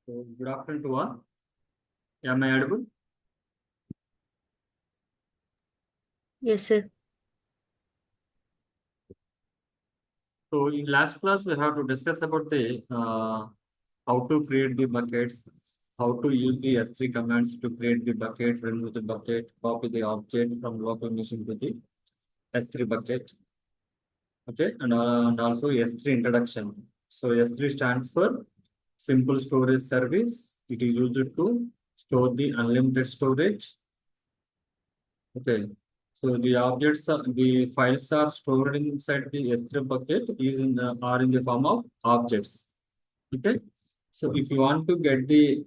So, good afternoon to all. Am I audible? Yes, sir. So, in last class, we have to discuss about the how to create the buckets, how to use the S3 commands to create the bucket, remove the bucket, copy the object from local machine to the S3 bucket. Okay, and also S3 introduction. So, S3 stands for Simple Storage Service. It is used to store the unlimited storage. Okay. So the files are stored inside the S3 bucket are in the form of objects. Okay. So if you want to get the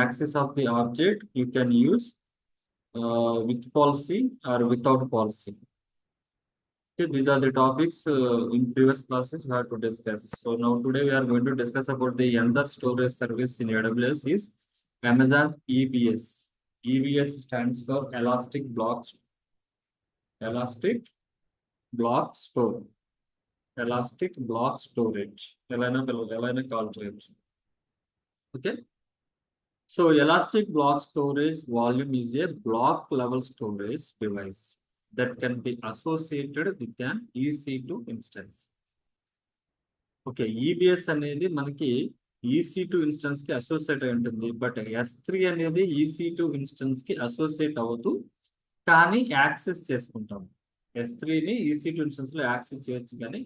access of the object, you can use with policy or without policy. Okay, these are the topics in previous classes we have to discuss. So now today we are going to discuss about the another storage service in AWS is Amazon EBS. EBS stands for Elastic Block Store. Elastic Block Storage. Elena call చేయొచ్చు. Okay. So Elastic Block Storage Volume is a block level storage device that can be associated with an EC2 instance. Okay, EBS అనేది మనకి EC2 instance కి associate అయి ఉంటుంది. But S3 అనేది EC2 instance కి associate అవ్వదు, కానీ యాక్సెస్ చేసుకుంటాం. S3ని EC2 ఇన్స్టెన్స్ లో యాక్సెస్ చేయొచ్చు, కానీ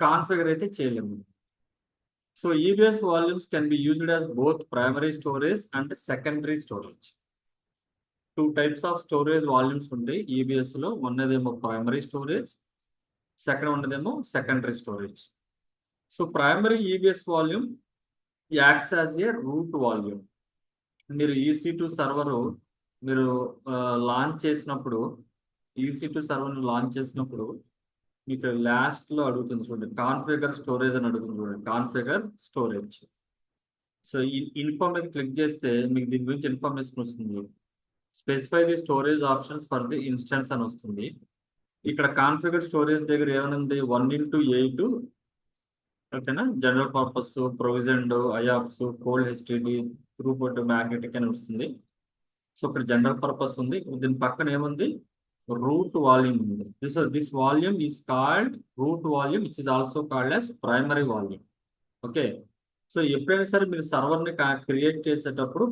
కాన్ఫిగర్ అయితే చేయలేము. So EBS volumes can be used as both primary storage and secondary storage. Two types of storage volumes ఉంటాయి EBS లో. ఉన్నదేమో ప్రైమరీ స్టోరేజ్, సెకండ్ ఉన్నదేమో secondary storage. So primary EBS volume acts as a root volume. మీరు EC2 server మీరు launch చేసినప్పుడు, EC2 సర్వర్ని launch చేసినప్పుడు మీకు last లో అడుగుతుంది చూడండి, కాన్ఫిగర్ స్టోరేజ్ అని అడుగుతుంది చూడండి, కాన్ఫిగర్ స్టోరేజ్. సో ఈ ఇన్ఫార్మ్ మీద క్లిక్ చేస్తే మీకు దీని గురించి ఇన్ఫర్మేషన్ వస్తుంది. Specify the storage options for the instance అని వస్తుంది. ఇక్కడ కాన్ఫిగర్ స్టోరేజ్ దగ్గర ఏమనుంది, 1x8, ఓకేనా, general purpose, provisioned, IOPS, cold HDD, throughput, magnetic అని వస్తుంది. సో ఇక్కడ జనరల్ పర్పస్ ఉంది. దీని పక్కన ఏముంది, రూట్ వాల్యూమ్ ఉంది. This volume is called root volume, which is also called as primary volume. Okay. So ఎప్పుడైనా సరే మీరు సర్వర్ని క్రియేట్ చేసేటప్పుడు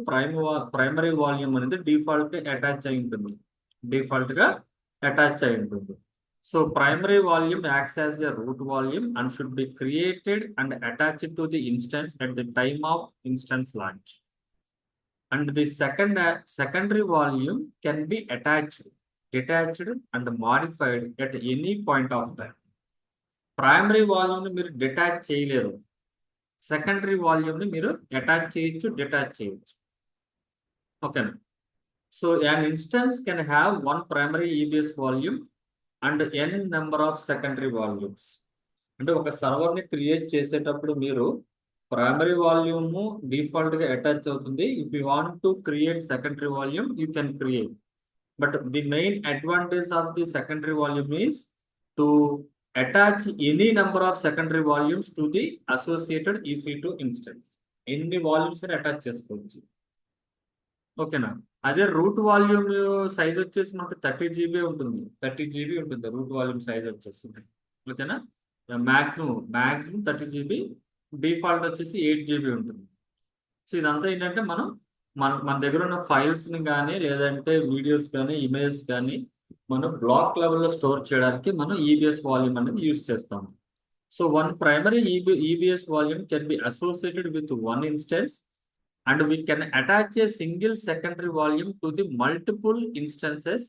ప్రైమరీ వాల్యూమ్ అనేది డిఫాల్ట్ గా అటాచ్ అయి ఉంటుంది. So primary volume acts as a root volume and should be created and attached to the instance at the time of instance launch. And the secondary volume can be detached and modified at any point of time. Primary volume ని మీరు detach చేయలేరు, secondary volume ని మీరు attach చేయొచ్చు, detach చేయొచ్చు. ఓకేనా. So an instance can have one primary EBS volume and n number of secondary volumes. అంటే ఒక సర్వర్ ని క్రియేట్ చేసేటప్పుడు మీరు ప్రైమరీ వాల్యూమ్ డిఫాల్ట్ గా అటాచ్ అవుతుంది. If you want to create secondary volume you can create, but the main advantage of the secondary volume is to attach any number of secondary volumes to the associated EC2 instance. ఎన్ని volumes అని attach చేసుకోవచ్చు. ఓకేనా. అదే route volume size వచ్చేసి మనకి 30 GB ఉంటుంది. 30 GB ఉంటుంది route volume size వచ్చేసి. ఓకేనా. మ్యాక్సిమం 30 GB, డిఫాల్ట్ వచ్చేసి 8 GB ఉంటుంది. సో ఇదంతా ఏంటంటే మన దగ్గర ఉన్న ఫైల్స్ ని కానీ, లేదంటే వీడియోస్ కానీ, ఇమేజెస్ కానీ మనం బ్లాక్ లెవెల్లో స్టోర్ చేయడానికి మనం EBS వాల్యూమ్ అనేది యూజ్ చేస్తాం. So one primary EBS volume can be associated with one instance and we can attach a single secondary volume to the multiple instances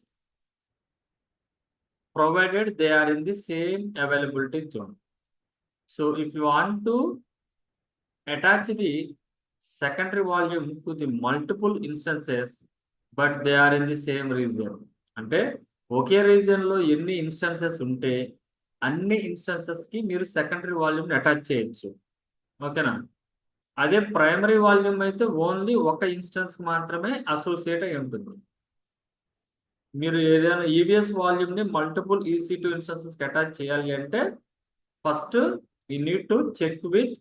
provided they are in the same availability zone. So if you want to attach the secondary volume to the multiple instances but they are in the same region, అంటే ఒకే region లో ఎన్ని instances ఉంటే అన్ని instances కి మీరు secondary volume attach చేయొచ్చు. ఓకేనా. అదే ప్రైమరీ వాల్యూమ్ అయితే ఓన్లీ ఒక ఇన్స్టెన్స్ మాత్రమే అసోసియేట్ అయి ఉంటుంది. మీరు ఏదైనా EBS వాల్యూమ్ ని మల్టిపుల్ EC2 ఇన్స్టెన్సెస్ కి అటాచ్ చేయాలి అంటే first you need to check with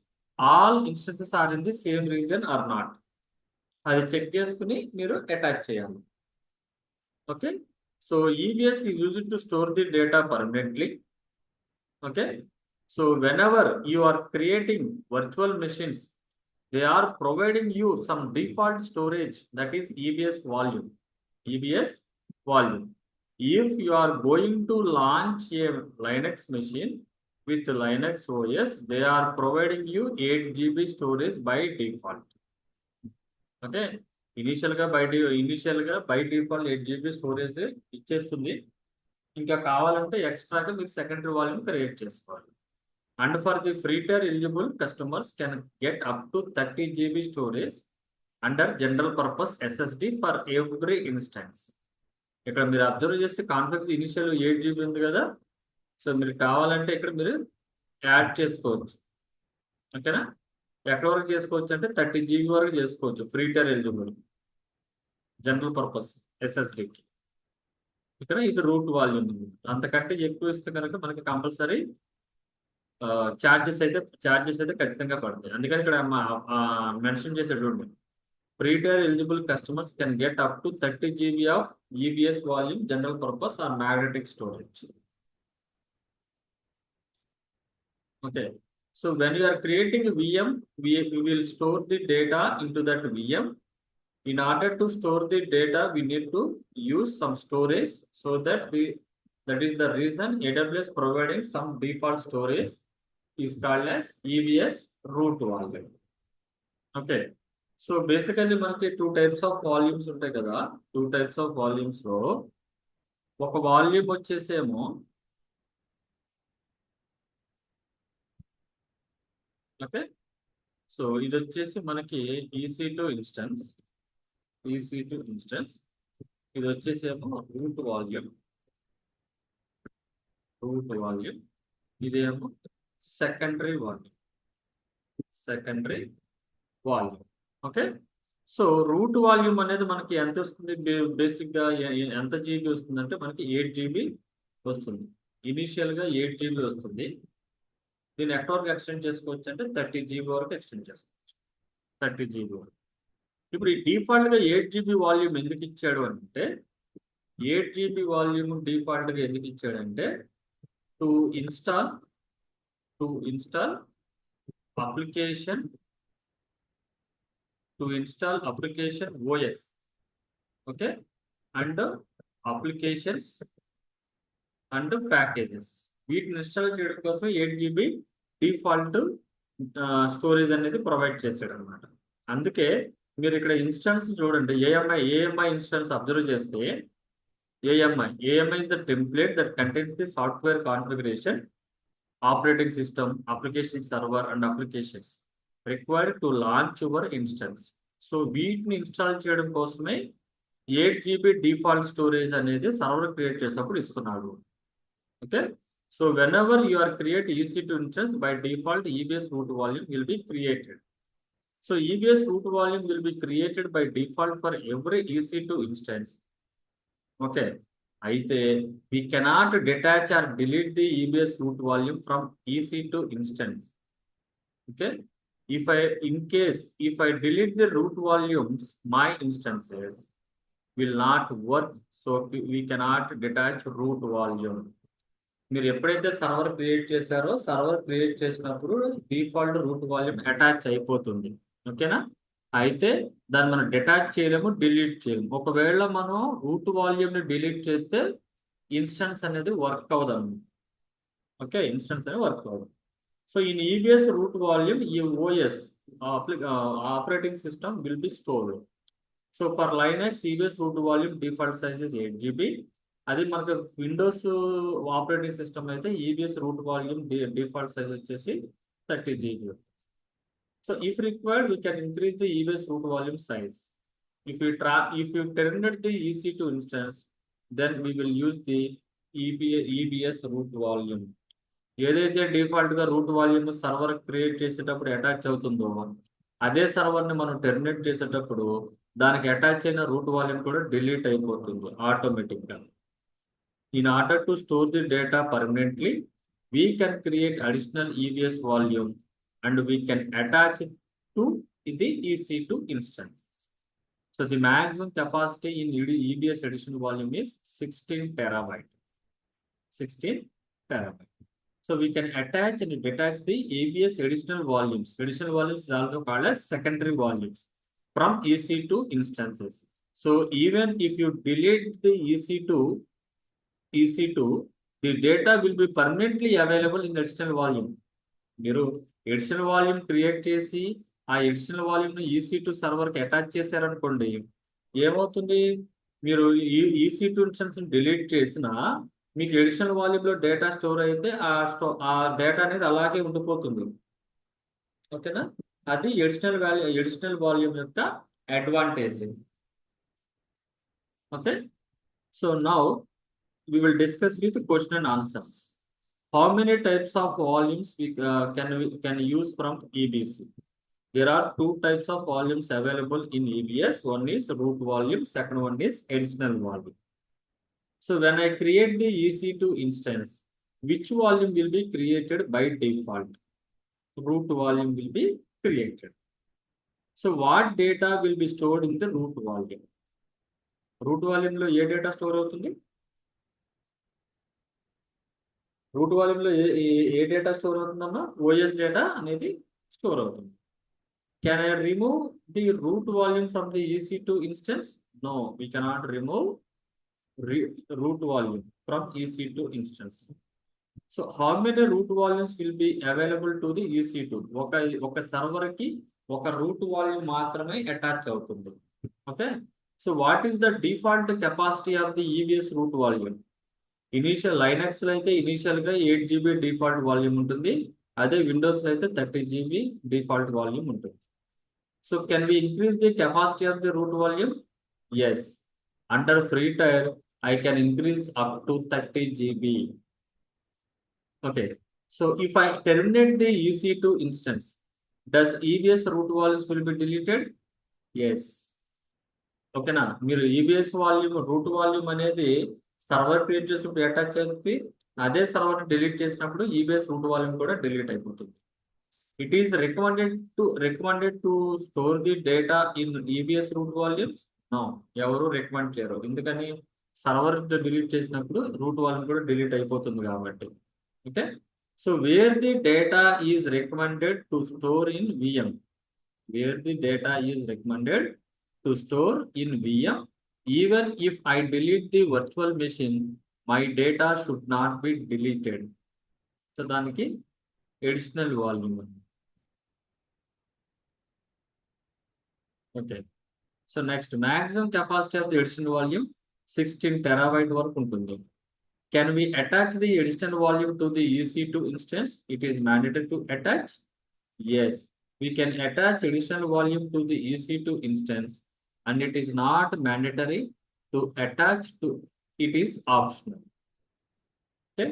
all instances are in the same region or not, అది చెక్ చేసుకుని మీరు అటాచ్ చేయాలి. Okay, so EBS is used to store the data permanently. Okay, so whenever you are creating virtual machines, they are providing you some default storage, that is EBS volume. EBS volume. If you are going to launch a Linux machine with Linux OS, they are providing you 8 GB storage by default. Okay, initial గా by default 8 GB storage ఇచ్చేస్తుంది. ఇంకా కావాలంటే ఎక్స్ట్రాగా మీరు secondary volume create చేసుకోవాలి. And for the free tier eligible customers can get up to 30 GB storage under general purpose SSD for every instance. ఇక్కడ మీరు observe చేస్తే కాన్ఫిగర్ ఇనిషియల్ 8 GB ఉంది కదా, సో మీరు కావాలంటే ఇక్కడ మీరు యాడ్ చేసుకోవచ్చు. ఓకేనా, ఎక్కడ వరకు చేసుకోవచ్చు అంటే 30 GB వరకు చేసుకోవచ్చు free tier eligible general purpose SSDకి. ఇక్కడ ఇది రూట్ వాల్యూమ్, అంతకంటే ఎక్కువ ఇస్తే కనుక మనకి కంపల్సరీ ఛార్జెస్ అయితే ఖచ్చితంగా పడతాయి. అందుకని ఇక్కడ మెన్షన్ చేసాడు చూడండి, free tier eligible customers can get up to 30 GB of EBS volume general purpose or magnetic storage. Okay, so when you are creating a VM, we will store the data into that VM. In order to store the data, we need to use some storage, so that is the reason AWS providing some default storage is called as EBS root volume. Okay, so basically మనకి 2 types of volumes ఉంటాయి కదా, 2 types of volumes లో ఒక volume వచ్చేసేమో okay, so ఇది వచ్చేసి మనకి EC2 instance, ఇది వచ్చేసేమో రూట్ వాల్యూమ్, ఇదేమో secondary volume. Okay, so root volume అనేది మనకి ఎంత వస్తుంది, బేసిక్ గా ఎంత GB వస్తుంది అంటే మనకి 8 GB వస్తుంది. ఇనిషియల్ గా 8 GB వస్తుంది. దీన్ని ఎక్కడ వరకు ఎక్స్టెండ్ చేసుకోవచ్చు అంటే 30 GB వరకు ఎక్స్టెండ్ చేసుకోవచ్చు, 30 GB వరకు. ఇప్పుడు ఈ డిఫాల్ట్ గా 8 GB వాల్యూమ్ ఎందుకు ఇచ్చాడు అంటే, 8 GB వాల్యూమ్ డిఫాల్ట్ గా ఎందుకు ఇచ్చాడంటే to install application OS. Okay, and applications and packages, వీటిని ఇన్స్టాల్ చేయడం కోసం 8 GB డిఫాల్ట్ స్టోరేజ్ అనేది ప్రొవైడ్ చేశాడు అనమాట. అందుకే మీరు ఇక్కడ ఇన్స్టెన్స్ చూడండి, AMI ఇన్స్టెన్స్ అబ్జర్వ్ చేస్తే AMI is the template that contains the software configuration, operating system, application server and applications required to launch your instance. So వీటిని ఇన్స్టాల్ చేయడం కోసమే 8 GB డిఫాల్ట్ స్టోరేజ్ అనేది సర్వర్ క్రియేట్ చేసినప్పుడు ఇస్తున్నాడు. Okay, so whenever you are create EC2 instance, by default EBS root volume will be created. So EBS root volume will be created by default for every EC2 instance. Okay, అయితే we cannot detach or delete the EBS root volume from EC2 instance. Okay, if I delete the root volumes, my instances will not work, so we cannot detach root volume. మీరు ఎప్పుడైతే server create చేశారో, server create చేసినప్పుడు default route volume attach అయిపోతుంది. ఓకేనా, అయితే దాన్ని మనం detach చేయలేము, డిలీట్ చేయలేము. ఒకవేళ మనం రూట్ వాల్యూమ్ని డిలీట్ చేస్తే ఇన్స్టెన్స్ అనేది వర్క్ అవ్వదు. ఓకే, ఇన్స్టెన్స్ అనేది వర్క్ అవ్వదు. So in EBS root volume ఈ OS operating system will be stored. So for Linux EBS root volume default size is 8 GB. అది మనకు విండోస్ ఆపరేటింగ్ సిస్టమ్ అయితే EBS root volume default size వచ్చేసి 30 GB. So if required we can increase the EBS root volume size. If you terminate the EC2 instance, then we will use the EBS root volume. ఏదైతే default గా root volume server create చేసేటప్పుడు attach అవుతుందో, అదే సర్వర్ని మనం terminate చేసేటప్పుడు దానికి attach అయిన రూట్ వాల్యూమ్ కూడా డిలీట్ అయిపోతుంది ఆటోమేటిక్ గా. In order to store the data permanently, we can create additional EBS volume and we can attach it to the EC2 instance. So the maximum capacity in EBS additional volume is 16 terabyte. 16 terabyte. So we can attach and detach the EBS additional volumes. Additional volumes is also called as secondary volumes from EC2 instances. So even if you delete the EC2, the data will be permanently available in additional volume. మీరు additional volume create చేసి ఆ additional volume ని EC2 server కి attach చేశారనుకోండి, ఏమవుతుంది? మీరు EC2 instance delete చేసినా మీకు ఎడిషనల్ వాల్యూమ్ లో డేటా స్టోర్ అయితే ఆ డేటా అనేది అలాగే ఉండిపోతుంది. ఓకేనా? అది ఎడిషనల్ వాల్యూమ్ యొక్క advantage. Okay, so now we will discuss with question and answers. How many types of volumes we can use from EBC? There are two types of volumes available in EBS. One is root volume, second one is additional volume. So when I create the EC2 instance, which volume will be created by default? Root volume will be created. So what data will be stored in the root volume? Root volume lo ఏ data store అవుతుంది? Root volume లో ఏ data store అవుతుందమ్మా? OS data అనేది store అవుతుంది. Can I remove the root volume from the EC2 instance? No, we cannot remove root volume from EC2 instance. So how many root volumes will be available to the EC2? ఒక server కి ఒక root volume మాత్రమే attach అవుతుంది. Okay, so what is the default capacity of the EBS root volume? Initial Linux లో అయితే initial గా 8 GB default volume ఉంటుంది. అదే విండోస్ లో అయితే 30 GB డిఫాల్ట్ వాల్యూమ్ ఉంటుంది. So can we increase the capacity of the root volume? Yes, under free tier I can increase up to 30 GB. Okay, so if I terminate the EC2 instance, does EBS root volumes will be deleted? Yes. ఓకేనా? మీరు EBS volume root volume అనేది server create చేసినప్పుడు attach అవుతుంది. అదే server delete చేసినప్పుడు EBS root volume కూడా delete అయిపోతుంది. It is recommended to store the data in EBS root volumes? No, ఎవరు రికమెండ్ చేయరు. ఎందుకని? సర్వర్ డిలీట్ చేసినప్పుడు రూట్ వాల్యూమ్ కూడా డిలీట్ అయిపోతుంది కాబట్టి. Okay, so where the data is recommended to store in VM? Where the data is recommended to store in VM, even if I delete the virtual machine, my data should not be deleted. So దానికి additional volume. Okay, so next, maximum capacity of the additional volume 16 terabyte వరకు ఉంటుంది. Can we attach the additional volume to the EC2 instance? It is mandatory to attach. Yes, we can attach additional volume to the EC2 instance, and it is not mandatory to attach to, it is optional. Okay,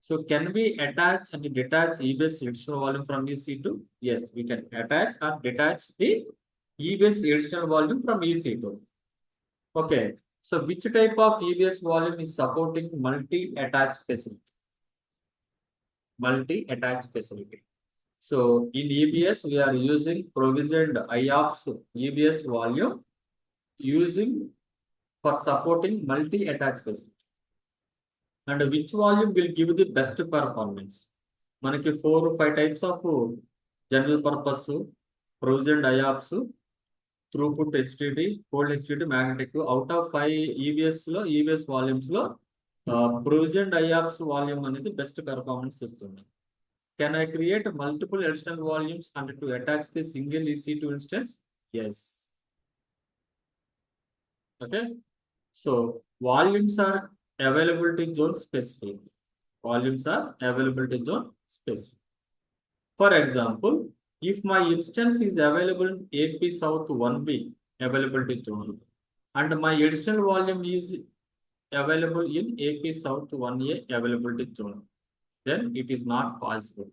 so can we attach and detach EBS additional volume from EC2? Yes, we can attach or detach the EBS additional volume from EC2. Okay, so which type of EBS volume is supporting multi-attach facility? Multi-attach facility. So in EBS, we are using provisioned IOPS EBS volume using for supporting multi-attach facility. And which volume will give the best performance? మనకి 4 or 5 types of general purpose provisioned IOPS, throughput HDD, cold HDD, magnetic. Out of 5 EBS volumes లో provisioned IOPS volume అనేది best performance ఇస్తుంది. Can I create multiple additional volumes and to attach the single EC2 instance? Yes. Okay, so volumes are availability zone specific. Volumes are availability zone specific. For example, if my instance is available in AP South 1B availability zone and my additional volume is available in AP South 1A availability zone, then it is not possible.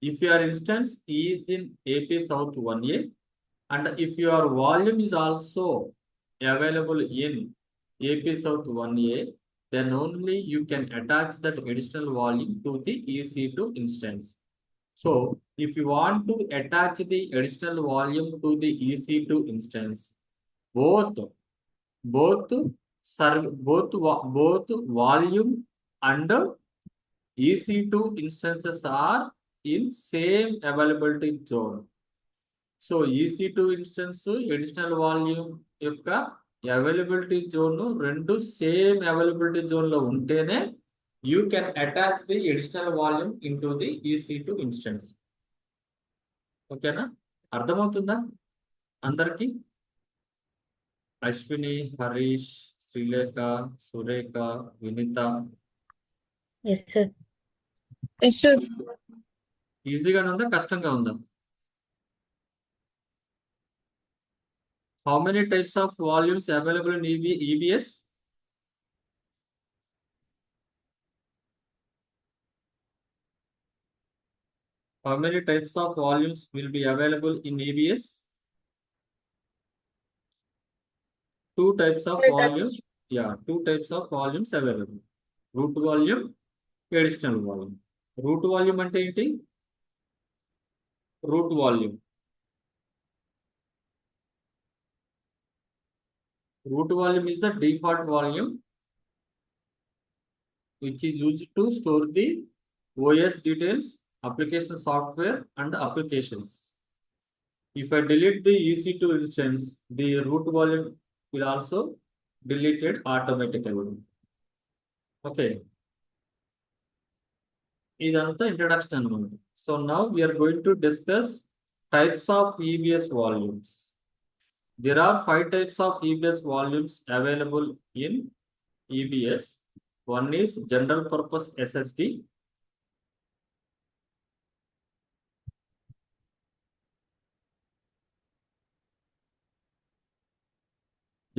If your instance is in AP South 1A and if your volume is also available in AP South 1A, then only you can attach that additional volume to the EC2 instance. So if you want to attach the additional volume to the EC2 instance, both both both volume and EC2 instances are in same availability zone. So EC2 instance additional volume యొక్క availability zone రెండు same availability zone లో ఉంటేనే you can attach the additional volume in to the EC2 instance. ఓకేనా, అర్థమవుతుందా అందరికి? Ashwini, Harish, Srilekha, Surekha, Vinitha, Yes, sir. Yes, sir. ఈజీగానే ఉందా కష్టంగా ఉందా? How many types of volumes available in EBS? How many types of volumes will be available in EBS? Two types of volume. Yeah, two types of volumes available. Root volume, additional volume. Root volume అంటే ఏంటి? Root volume. Root volume is the default volume which is used to store the OS details, application software and applications. If I delete the EC2 instance, the root volume will also deleted automatically. Okay. ఇదంతా introduction అన్నమాట. So now we are going to discuss types of EBS volumes. There are 5 types of EBS volumes available in EBS. One is general purpose SSD.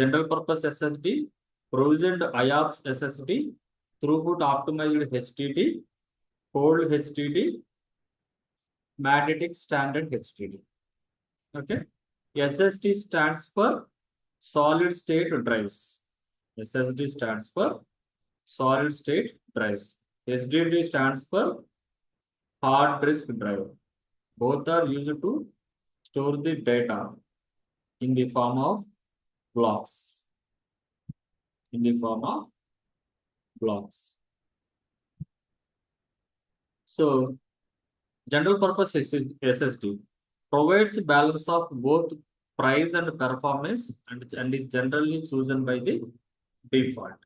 General purpose SSD, provisioned IOPS SSD, throughput optimized HDD, cold HDD, magnetic standard HDD. Okay. SSD stands for solid state drives. SSD stands for solid state drives. HDD stands for hard disk drive. Both are used to store the data in the form of blocks. In the form of blocks. So, general purpose SSD provides balance of both price and performance and is generally chosen by the default.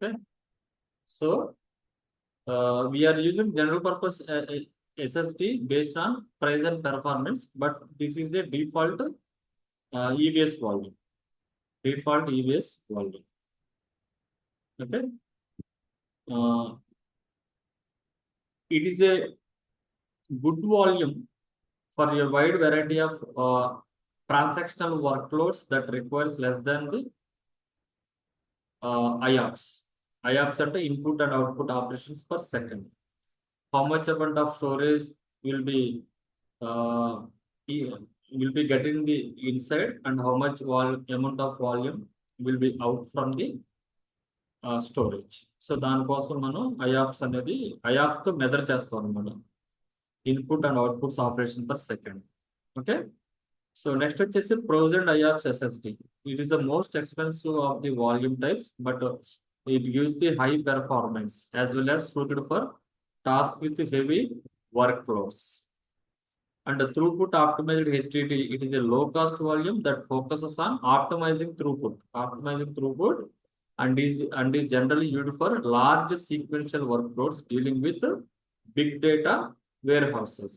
Okay. So, we are using general purpose SSD based on price and performance, but this is a default EBS volume. Default EBS volume. Okay. It is a good volume for a wide variety of transactional workloads that requires less than the IOPS. IOPS are the input and output operations per second. How much amount of storage will be getting the inside and how much amount of volume will be out from the storage. So దానికోసం మనం IOPS అనేది IOPS తో measure చేస్తాం అన్నమాట. Input and outputs operation per second. Okay. So next వచ్చేసి provisioned IOPS SSD. It is the most expensive of the volume types, but it gives the high performance as well as suited for tasks with heavy workloads. And the throughput optimized HDD, it is a low cost volume that focuses on optimizing throughput, and is generally used for large sequential workloads dealing with big data warehouses.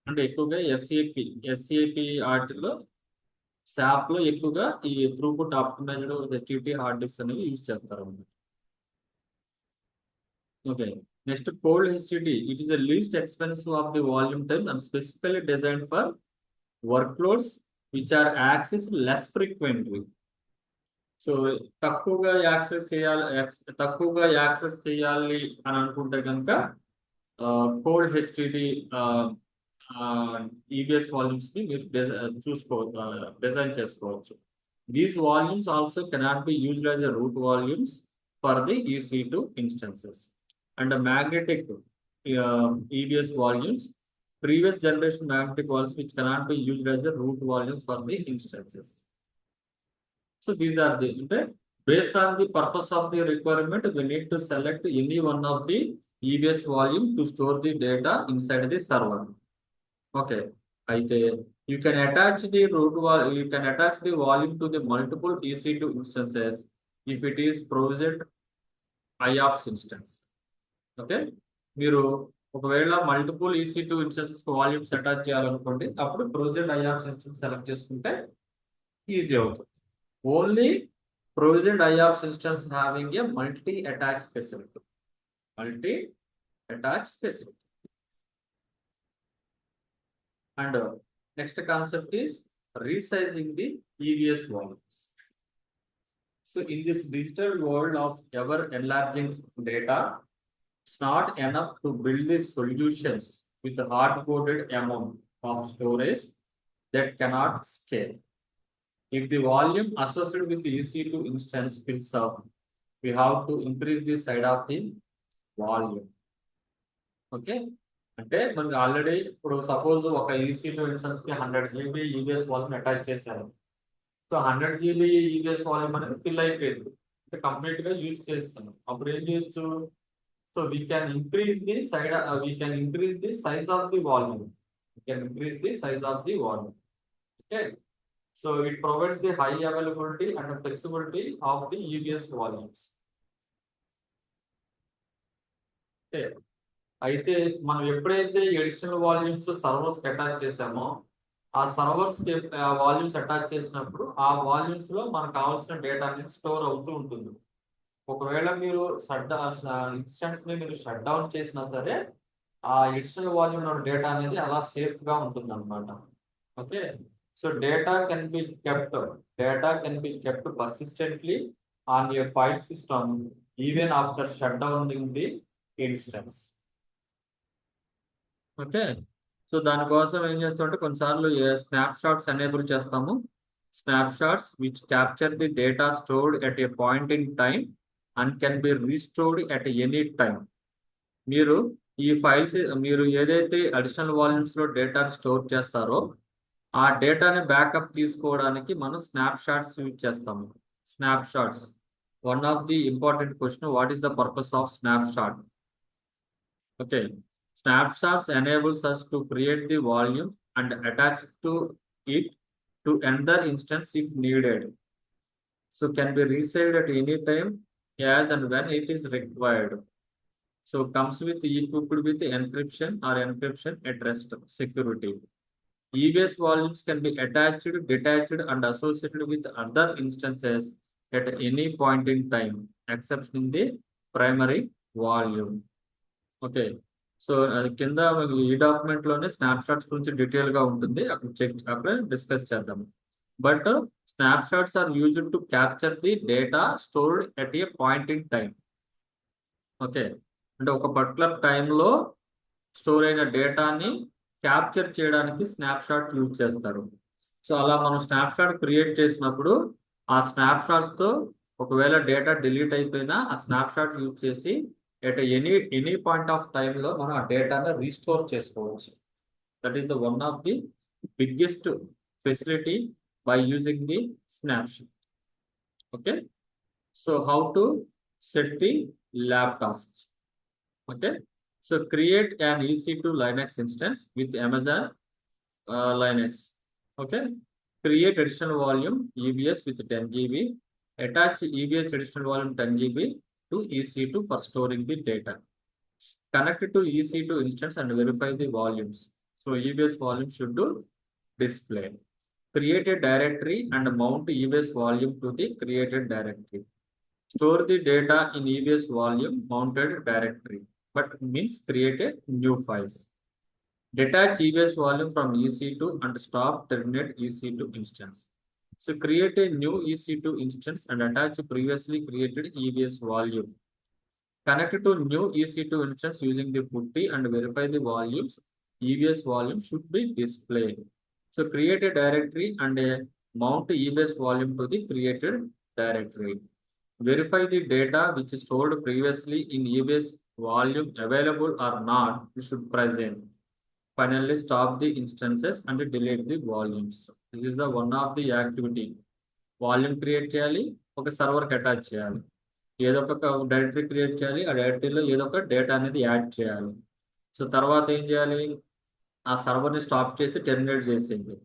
అంటే ఎక్కువగా SAP ఆర్టిలో SAP లో ఎక్కువగా ఈ throughput optimised HDD hard disk అనేవి use చేస్తారు అన్నమాట. Okay, next cold HDD. It is the least expensive of the volume time and specifically designed for workloads which are accessed less frequently. So తక్కువగా access చేయాలి అని అనుకుంటే కనుక cold హెచ్టిడి EBS volumes ని మీరు డిజైన్ చేసుకోవచ్చు. These volumes also cannot be used as a root volumes for the EC2 instances. And the magnetic EBS volumes, previous generation magnetic volumes which cannot be used as the root volumes for the instances. So these are the, based on the purpose of the requirement, we need to select any one of the EBS volume to store the data inside the server. Okay, అయితే you can attach the you can attach the volume to the multiple EC2 instances if it is provisioned IOPS instance. Okay, మీరు ఒకవేళ multiple EC2 instances volumes attach చేయాలనుకోండి, అప్పుడు provision IOPS instance select చేసుకుంటే easy అవుతుంది. Only provision IOPS instance having a multi attach facility. And next concept is resizing the EBS volumes. So in this digital world of ever enlarging data, it's not enough to build the solutions with a hard-coded amount of storage that cannot scale. If the volume associated with the EC2 instance fills up, we have to increase the size of the volume. Okay? అంటే మనకి already ఇప్పుడు suppose ఒక EC2 instance కి 100 GB EBS volume attach చేశారు. So 100 GB EBS volume అనేది fill అయిపోయింది, complete గా use చేస్తాం. అప్పుడు ఏం చేయొచ్చు? So we can increase the size of the volume. Okay. So it provides the high availability and the flexibility of the EBS volumes. Okay. అయితే మనం ఎప్పుడైతే అడిషనల్ వాల్యూమ్స్ సర్వర్స్ కి అటాచ్ చేసామో, ఆ సర్వర్స్ కి వాల్యూమ్స్ అటాచ్ చేసినప్పుడు ఆ volumes లో మనకు కావాల్సిన డేటా అనేది స్టోర్ అవుతూ ఉంటుంది. ఒకవేళ మీరు ఇన్స్టెన్స్ ని మీరు షట్ డౌన్ చేసినా సరే, ఆ అడిషనల్ వాల్యూమ్ డేటా అనేది అలా సేఫ్ గా ఉంటుంది అనమాట. Okay, so data can be kept persistently on your file system even after shut Downing the instance. Okay, so దానికోసం ఏం చేస్తామంటే కొన్నిసార్లు స్నాప్ షాట్స్ ఎనేబుల్ చేస్తాము. Snap shots which capture the data stored at a point in time and can be restored at any time. మీరు ఈ files మీరు ఏదైతే additional volumes లో డేటా స్టోర్ చేస్తారో, ఆ డేటాని బ్యాకప్ తీసుకోవడానికి మనం స్నాప్ షాట్స్ యూజ్ చేస్తాము. Snap shots, one of the important question, what is the purpose of snap shot? Okay, snap shots enables us to create the volume and attach to it to another instance if needed. So can be resaved at any time as and when it is required. So comes with equipped with encryption or encryption at rest security. EBS volumes can be attached, detached and associated with other instances at any point in time, except in the primary volume. Okay, so కింద ఈ document లోనే snap shots గురించి detail గా ఉంటుంది, అక్కడ discuss చేద్దాం. But snapshots are used to capture the data stored at a point in time. Okay, అంటే ఒక పర్టికులర్ టైంలో స్టోర్ అయిన డేటాని క్యాప్చర్ చేయడానికి స్నాప్ షాట్ యూజ్ చేస్తారు. సో అలా మనం స్నాప్ షాట్ క్రియేట్ చేసినప్పుడు ఆ స్నాప్ షాట్స్ తో ఒకవేళ డేటా డిలీట్ అయిపోయినా ఆ స్నాప్ షాట్ యూజ్ చేసి ఎట్ ఎనీ పాయింట్ ఆఫ్ టైంలో మనం ఆ డేటాని రీస్టోర్ చేసుకోవచ్చు. That is the one of the biggest facility by using the snapshot. Okay, so how to set the lab task? Okay, so create an EC2 Linux instance with Amazon Linux. Okay, create additional volume EBS with 10 GB, attach EBS additional volume 10 GB to EC2 for storing the data. Connect to EC2 instance and verify the volumes. So EBS volume should do display. Create a directory and mount EBS volume to the created directory. Store the data in EBS volume mounted directory, but means create a new files. Detach EBS volume from EC2 and stop terminate EC2 instance. So create a new EC2 instance and attach previously created EBS volume. Connect to new EC2 instance using the putty and verify the volumes. EBS volume should be displayed. So create a directory and mount EBS volume to the created directory. Verify the data which is stored previously in EBS volume available or not, you should present. Finally, stop the instances and delete the volumes. This is the one of the activity. Volume create చేయాలి, ఒక సర్వర్కి attach చేయాలి, ఏదో ఒక directory create చేయాలి, ఆ డైరెక్టరీలో ఏదో ఒక డేటా అనేది యాడ్ చేయాలి. సో తర్వాత ఏం చేయాలి, ఆ సర్వర్ని స్టాప్ చేసి టెర్మినేట్ చేసేయండి.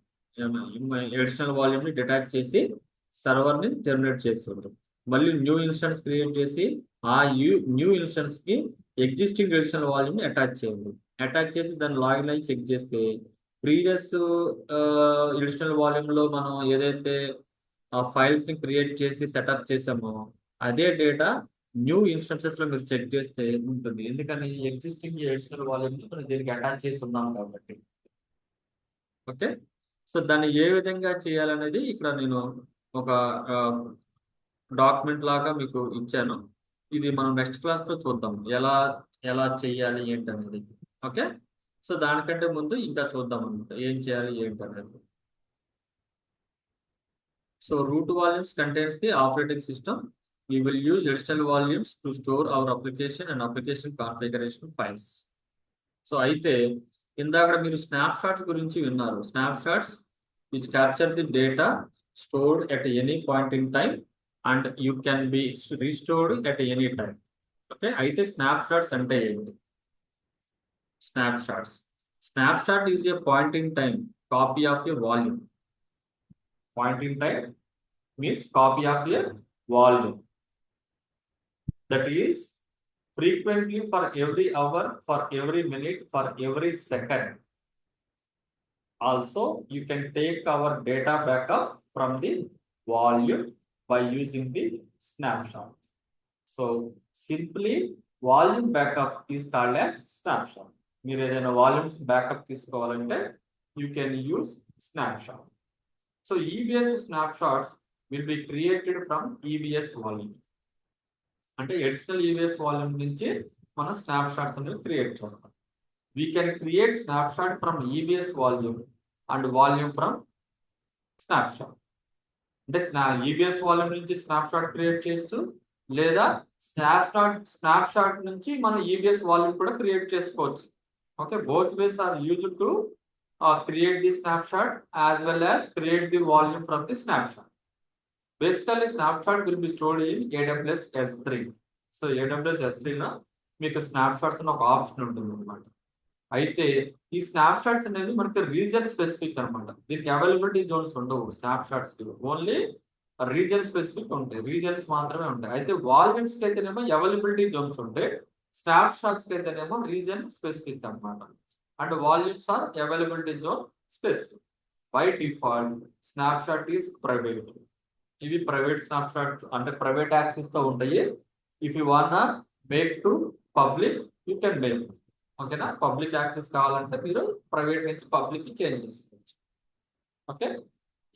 అడిషనల్ వాల్యూమ్ని డిటాచ్ చేసి సర్వర్ని టెర్మినేట్ చేసేయండి. మళ్ళీ న్యూ ఇన్స్టెన్స్ క్రియేట్ చేసి ఆ న్యూ ఇన్స్టెన్స్కి ఎగ్జిస్టింగ్ అడిషనల్ వాల్యూమ్ని అటాచ్ చేయండి. అటాచ్ చేసి దాన్ని లాగిన్ అయ్యి చెక్ చేస్తే ప్రీవియస్ అడిషనల్ వాల్యూమ్లో మనం ఏదైతే ఆ ఫైల్స్ ని క్రియేట్ చేసి సెటప్ చేసామో అదే డేటా న్యూ ఇన్స్టెన్సెస్ లో మీరు చెక్ చేస్తే ఉంటుంది. ఎందుకని ఎగ్జిస్టింగ్ అడిషనల్ వాల్యూమ్ ని మనం దీనికి అటాచ్ చేసి ఉన్నాం కాబట్టి. ఓకే, సో దాన్ని ఏ విధంగా చేయాలనేది ఇక్కడ నేను ఒక డాక్యుమెంట్ లాగా మీకు ఇచ్చాను. ఇది మనం నెక్స్ట్ క్లాస్ లో చూద్దాం ఎలా ఎలా చేయాలి ఏంటి అనేది. ఓకే, సో దానికంటే ముందు ఇంకా చూద్దాం అనమాట ఏం చేయాలి ఏంటి అనేది. So root volumes contains the operating system. We will use additional volumes to store our application and application configuration files. So అయితే ఇందాక మీరు స్నాప్షాట్స్ గురించి విన్నారు. Snapshots which capture the data stored at any point in time and you can be restored at any time. Okay, అయితే snapshots అంటే ఏంటి? Snapshot is a point in time copy of a volume. Point in time means copy of a volume. That is frequently for every hour, for every minute, for every second. Also, you can take our data backup from the volume by using the snapshot. So simply volume backup is called as snapshot. మీరు ఏదైనా volumes backup తీసుకోవాలంటే you can use snapshot. So EBS snapshots will be created from EBS volume. అంటే additional EBS volume నుంచి మనం snapshots అనేవి create చేస్తాం. We can create snapshot from EBS volume and volume from snapshot. అంటే EBS volume నుంచి snapshot create చేయొచ్చు, లేదా snapshot నుంచి మనం EBS వాల్యూమ్ కూడా క్రియేట్ చేసుకోవచ్చు. Okay, both ways are used to create the snapshot as well as create the volume from the snapshot. Basically, snapshot will be stored in AWS S3. So AWS S3 లో మీకు snapshots అని ఒక option ఉంటుంది అనమాట. అయితే ఈ snapshots అనేది మనకి రీజన్ స్పెసిఫిక్ అనమాట. దీనికి అవైలబిలిటీ జోన్స్ ఉండవు స్నాప్షాట్స్ కి, ఓన్లీ రీజన్ స్పెసిఫిక్ ఉంటాయి, రీజన్స్ మాత్రమే ఉంటాయి. అయితే వాల్యూమ్స్ కి అయితేనేమో అవైలబిలిటీ జోన్స్ ఉంటాయి, స్నాప్షాట్స్ కి అయితేనేమో రీజన్ స్పెసిఫిక్ అనమాట. And volumes are availability zone specific. By default snapshot is private. ఇవి ప్రైవేట్ స్నాప్షాట్స్ అంటే ప్రైవేట్ యాక్సెస్ తో ఉంటాయి. If you want make to public you can make. ఓకేనా, పబ్లిక్ యాక్సెస్ కావాలంటే మీరు ప్రైవేట్ నుంచి పబ్లిక్ కి చేంజ్ చేసుకోవచ్చు. Okay,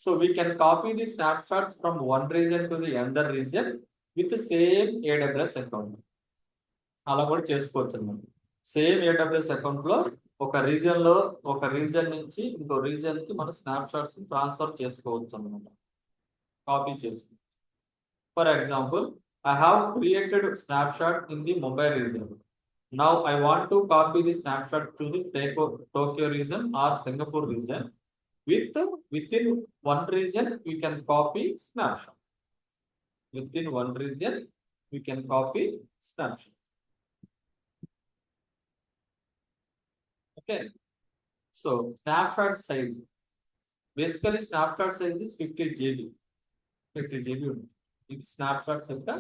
so we can copy the snapshots from one region to the other region with same AWS account. అలా కూడా చేసుకోవచ్చు అన్నమాట. సేమ్ AWS అకౌంట్ లో ఒక రీజన్ నుంచి ఇంకో రీజన్ కి మన స్నాప్షాట్స్ ట్రాన్స్ఫర్ చేసుకోవచ్చు అన్నమాట, కాపీ చేసుకోవచ్చు. For example, I have created snapshot in the Mumbai region. Now I want to copy the snapshot to the Tokyo region or Singapore region. Within one region, we can copy snapshot. Within one region, we can copy snapshot. Okay. So snapshot size. Basically, snapshot size is 50 GB. 50 GB. ఇది snapshots యొక్క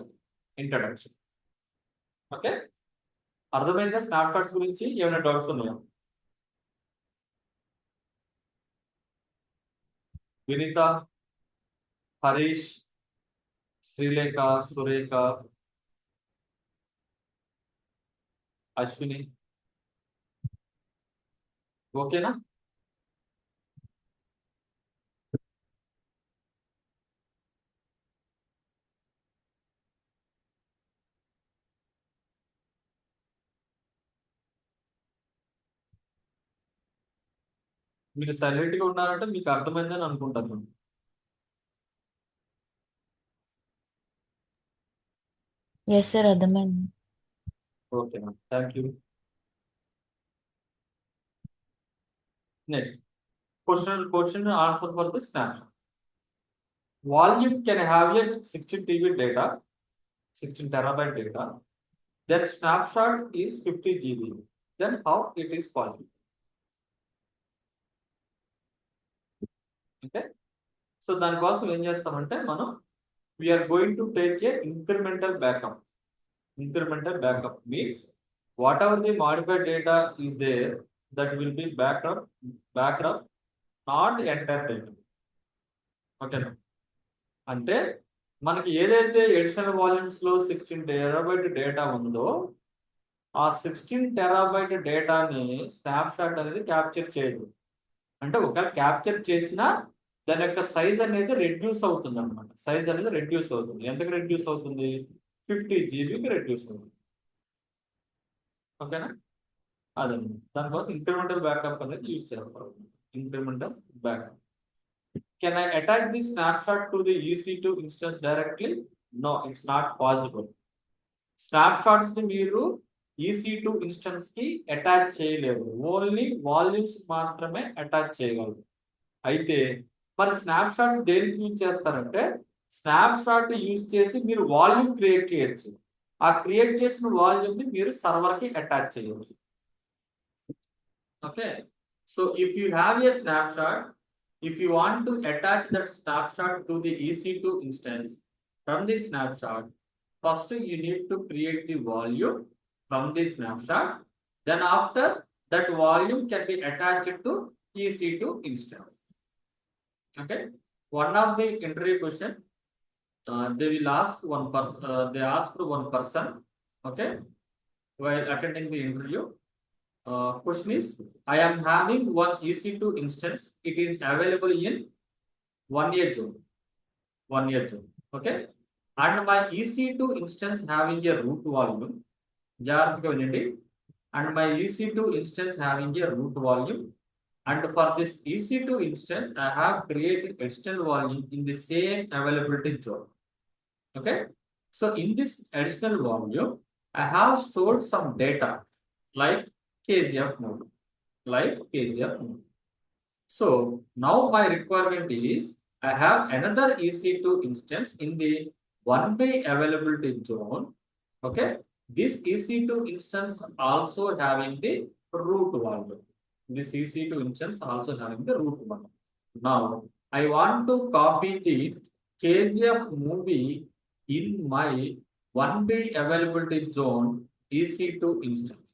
introduction. Okay, అర్థమైందా snapshots గురించి? ఏమైనా doubts ఉన్నాయా? వినీత, హరీష్, శ్రీలేఖ, సురేఖ, అశ్విని, ఓకేనా? మీరు silent గా ఉన్నారంటే మీకు అర్థమైందని అనుకుంటాను. ఎస్ సార్ అర్థమైంది. ఓకేనా, thank you. Next question answer for the snapshot. Volume can have a 16 TB data, 16 terabyte data. Then snapshot is 50 GB. Then how it is possible? Okay. So దానికోసం ఏం చేస్తామంటే మనం we're going to take a incremental backup. Incremental backup means whatever the modified data is there, that will be backed up, not entire data. ఓకేనా? అంటే మనకి ఏదైతే additional volumes లో 16 terabyte data ఉందో ఆ 16 టెరాబైట్ డేటాని స్నాప్ షాట్ అనేది capture చేయదు. అంటే ఒకవేళ క్యాప్చర్ చేసినా దాని యొక్క సైజ్ అనేది రెడ్యూస్ అవుతుంది అనమాట. సైజ్ అనేది రెడ్యూస్ అవుతుంది. ఎంతకు రెడ్యూస్ అవుతుంది? 50 జీబీకి రెడ్యూస్ అవుతుంది. ఓకేనా? అదండి, దానికోసం ఇంక్రిమెంటల్ బ్యాకప్ అనేది యూజ్ చేస్తారు. Incremental backup. Can I attach the snapshot to the EC2 instance directly? No, it's not possible. Snapshots ని మీరు EC2 ఇన్స్టెన్స్ కి అటాచ్ చేయలేరు. ఓన్లీ వాల్యూమ్స్ మాత్రమే అటాచ్ చేయగలరు. అయితే మరి స్నాప్షాట్స్ దేనికి యూజ్ చేస్తారంటే స్నాప్షాట్ యూజ్ చేసి మీరు వాల్యూమ్ క్రియేట్ చేయొచ్చు. ఆ క్రియేట్ చేసిన వాల్యూమ్ ని మీరు సర్వర్ కి అటాచ్ చేయొచ్చు. Okay. So if you have a snapshot, if you want to attach that snapshot to the EC2 instance from the snapshot, first you need to create the volume from the snapshot. Then after that volume can be attached to EC2 instance. Okay. One of the interview question, they will ask one person. They asked one person. Okay, while attending the interview. Question is, I am having one EC2 instance. It is available in 1 year zone. 1 year zone. Okay. And my EC2 instance having a root volume. And my EC2 instance having a root volume. And for this EC2 instance, I have created external volume in the same availability zone. Okay. So in this additional volume, I have stored some data like KGF mode, So now my requirement is I have another EC2 instance in the 1B availability zone. Okay, this EC2 instance also having the root volume. This EC2 instance also having the root volume. Now I want to copy the KGF movie in my 1B availability zone EC2 instance.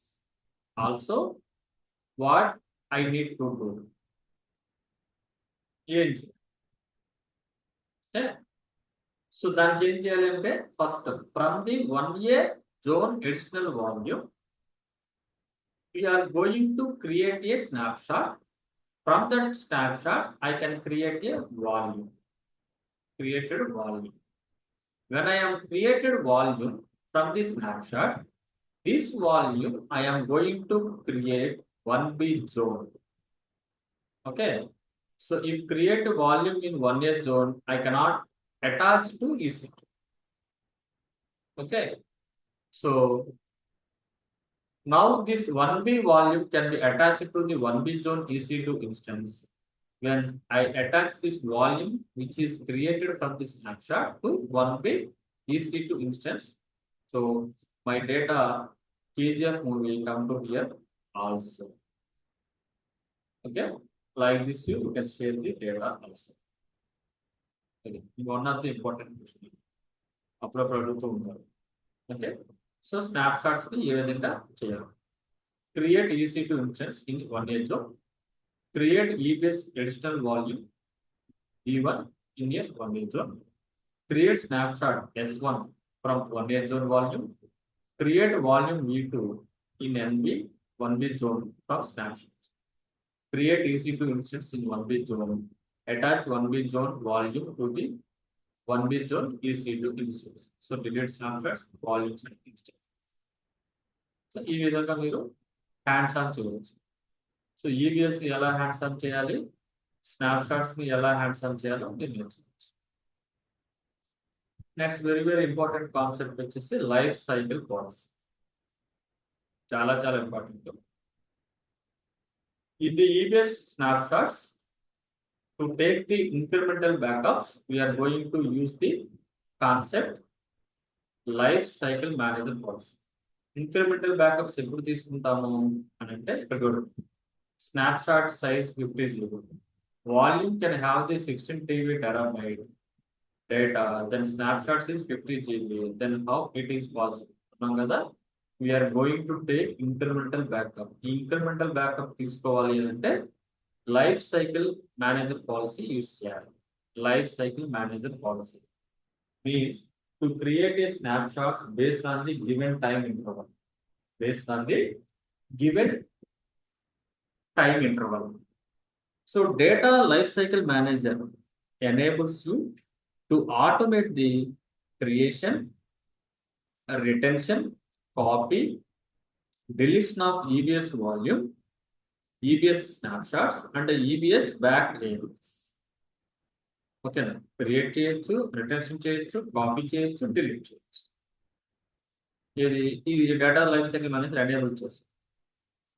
Also, what I need to do? Okay. So that first from the 1A zone additional volume, we are going to create a snapshot. From that snapshot, I can create a volume. Created volume. When I am created volume from this snapshot, this volume I am going to create 1B zone. Okay. So if create a volume in 1A zone, I cannot attach to EC2. Okay. So now this 1B volume can be attached to the 1B zone EC2 instance. When I attach this volume which is created from the snapshot to 1B EC2 instance, so my data KGF movie come to here also. Okay, like this you can share the data also. Okay, one of the important question. Okay, so snapshots ki ee vidhanga cheyali. Create EC2 instance in 1A zone. Create EBS additional volume E1 in a 1A zone. Create snapshot S1 from 1A zone volume. Create volume V2 in NB 1B zone from snapshot. create EC2 instance in 1B zone, attach 1B zone volume to the 1B zone EC2 instance. So delete snapshots, volumes and instance. So ఈ విధంగా మీరు hands on చేయవచ్చు. So EBS ఎలా hands on చేయాలి, snapshots ని ఎలా hands on చేయాలో మీరు నేర్చుకోవచ్చు. Next very very important concept వచ్చేసి లైఫ్ సైకిల్ పాలసీ. చాలా చాలా important. In the EBS snapshots, to take the incremental backups, we are going to use the concept life cycle manager policy. Incremental backups ఎప్పుడు తీసుకుంటాము అని అంటే ఇక్కడ కూడా snapshot size 50 is equal. Volume can have the 16 TB terabyte data, then snapshots is 50 GB. Then how it is possible? అన్నాం కదా, we are going to take incremental backup. ఈ incremental backup తీసుకోవాలి అంటే life cycle manager policy use చేయాలి. Life cycle manager policy means to create a snapshots based on the given time interval. Based on the given time interval. So data life cycle manager enables you to automate the creation, retention, copy, deletion of EBS volume, EBS snapshots and EBS backed AMS. ఓకేనా, create చేయొచ్చు, retention చేయొచ్చు, copy చేయొచ్చు, delete చేయొచ్చు. ఇది data life cycle manager enable చేస్తుంది.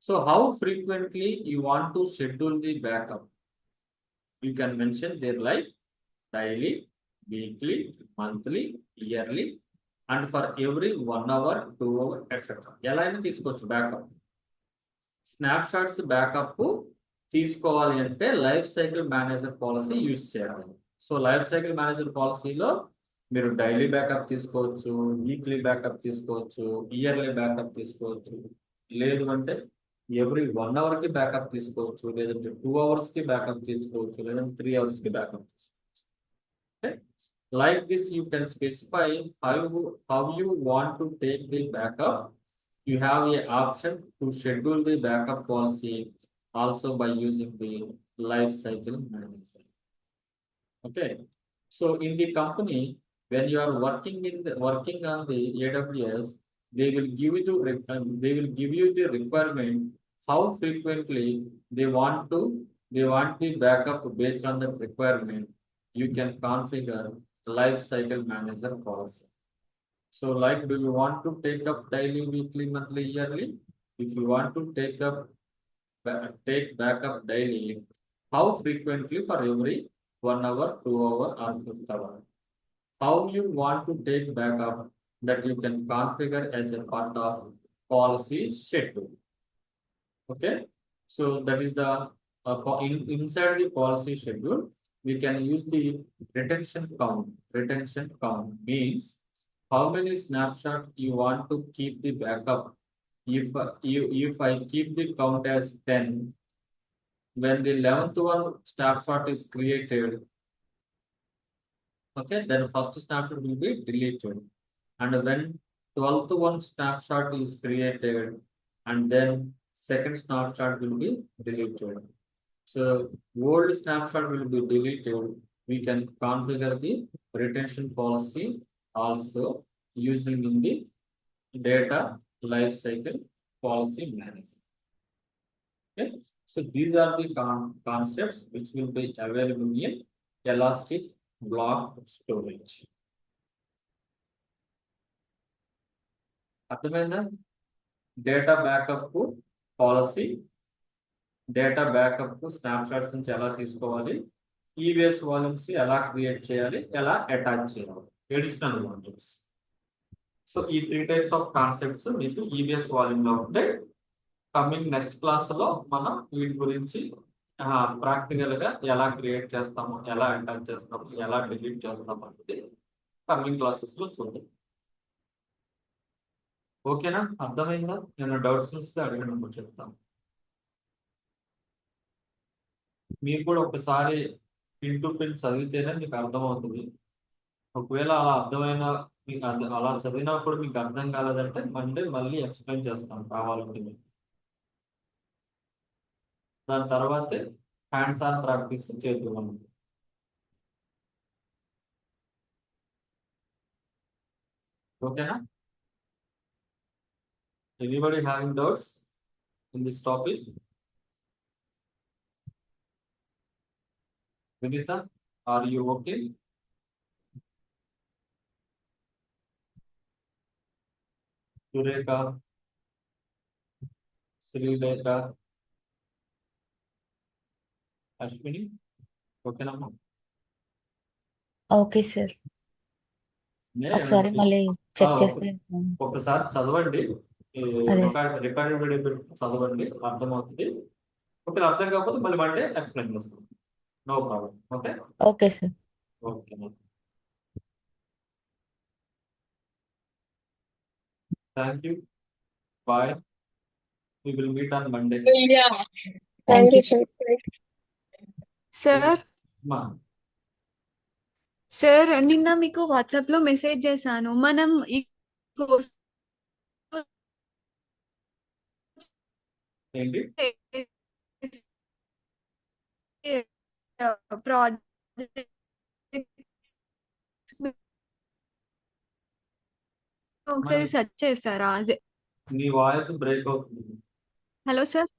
So how frequently you want to schedule the backup, you can mention there like daily, weekly, monthly, yearly and for every 1 hour, 2 hour etcetera. ఎలా అయినా తీసుకోవచ్చు backup. Snapshots backup తీసుకోవాలి అంటే life cycle manager policy use చేయాలి. So life cycle manager పాలసీలో మీరు daily backup తీసుకోవచ్చు, weekly backup తీసుకోవచ్చు, ఇయర్లీ బ్యాకప్ తీసుకోవచ్చు, లేదు అంటే ఎవ్రీ 1 hour కి బ్యాకప్ తీసుకోవచ్చు, లేదంటే 2 hours కి బ్యాకప్ తీసుకోవచ్చు, లేదంటే 3 hours కి బ్యాకప్ తీసుకోవచ్చు. Like this, you can specify how you want to take the backup. You have a option to schedule the backup policy also by using the life cycle manager. Okay, so in the company, when you are working on the AWS, they will give you the requirement how frequently they want the backup. Based on that requirement, you can configure life cycle manager policy. So like, do you want to take up daily, weekly, monthly, yearly? If you want to take backup daily, how frequently for every 1 hour, 2 hour or 5th hour? How you want to take backup, that you can configure as a part of policy schedule. Okay, so that is the inside the policy schedule we can use the retention count. Retention count means how many snapshots you want to keep the backup. If I keep the count as 10, when the 11th one snapshot is created, okay, then first snapshot will be deleted, and when 12th one snapshot is created, and then second snapshot will be deleted. So old snapshot will be deleted. We can configure the retention policy also using in the data life cycle policy manager. Okay, so these are the concepts which will be available in elastic block storage. అర్థమైందా? Data backup policy, data backup snapshots నుంచి ఎలా తీసుకోవాలి, EBS volumes ఎలా create చేయాలి, ఎలా attach చేయాలి, additional volumes. So ఈ 3 types of concepts మీకు ఈబిఎస్ వాల్యూమ్ లో ఉంటే, కమింగ్ నెక్స్ట్ క్లాస్ లో మనం వీటి గురించి ప్రాక్టికల్ గా ఎలా క్రియేట్ చేస్తాము, ఎలా అటాచ్ చేస్తాము, ఎలా డిలీట్ చేస్తాము అనేది కమింగ్ క్లాసెస్ లో చూద్దాం. ఓకేనా, అర్థమైందా? నేను డౌట్స్ వస్తే అడగడం చెప్తాను. మీరు కూడా ఒకసారి పిన్ టు పిన్ చదివితేనే మీకు అర్థమవుతుంది. ఒకవేళ అలా చదివినప్పుడు మీకు అర్థం కాలేదంటే మళ్ళీ ఎక్స్ప్లెయిన్ చేస్తాను కావాలంటే. దాని తర్వాతే హ్యాండ్స్ ఆన్ ప్రాక్టీస్ చేద్దాం. ఓకేనా? Anybody having doubts in this topic? Vineetha, are you okay? Surekha, Sreelekha, Ashwini, ఓకేనమ్మా? Okay sir. నే ఒకసారి మళ్ళీ చెక్ ఆ, చేస్తే ఒకసారి చదవండి. అదే రికార్డెడ్ వీడియో పెట్టి చదవండి, అర్థమవుతుంది. ఓకే, అర్థం కాకపోతే మళ్ళీ మండే ఎక్స్ప్లెయిన్ చేస్తాం. No problem. Okay, okay sir. Okay. Thank you. Bye. We will meet on Monday. Yeah. Thank Thank you, you. sir. Sir మా సార్ నిన్న మీకు వాట్సాప్ లో మెసేజ్ చేశాను. మనం ఈ కోర్స్ ఏంటి? ప్రాజెక్ట్ ఒకసారి సెర్చ్ చేస్తారా? నీ వాయిస్ బ్రేక్ అవుతుంది. Hello sir.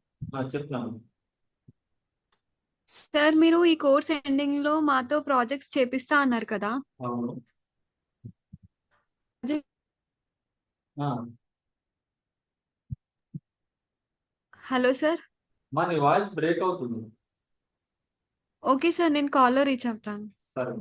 చెప్తున్నాను. సార్ మీరు ఈ కోర్స్ ఎండింగ్ లో మాతో ప్రాజెక్ట్స్ చేపిస్తా అన్నారు కదా. అవును. ఆ, హలో సార్. నీ వాయిస్ బ్రేక్ అవుతుంది. ఓకే సార్, నేను కాల్లో రీచ్ అవుతాను. సరే.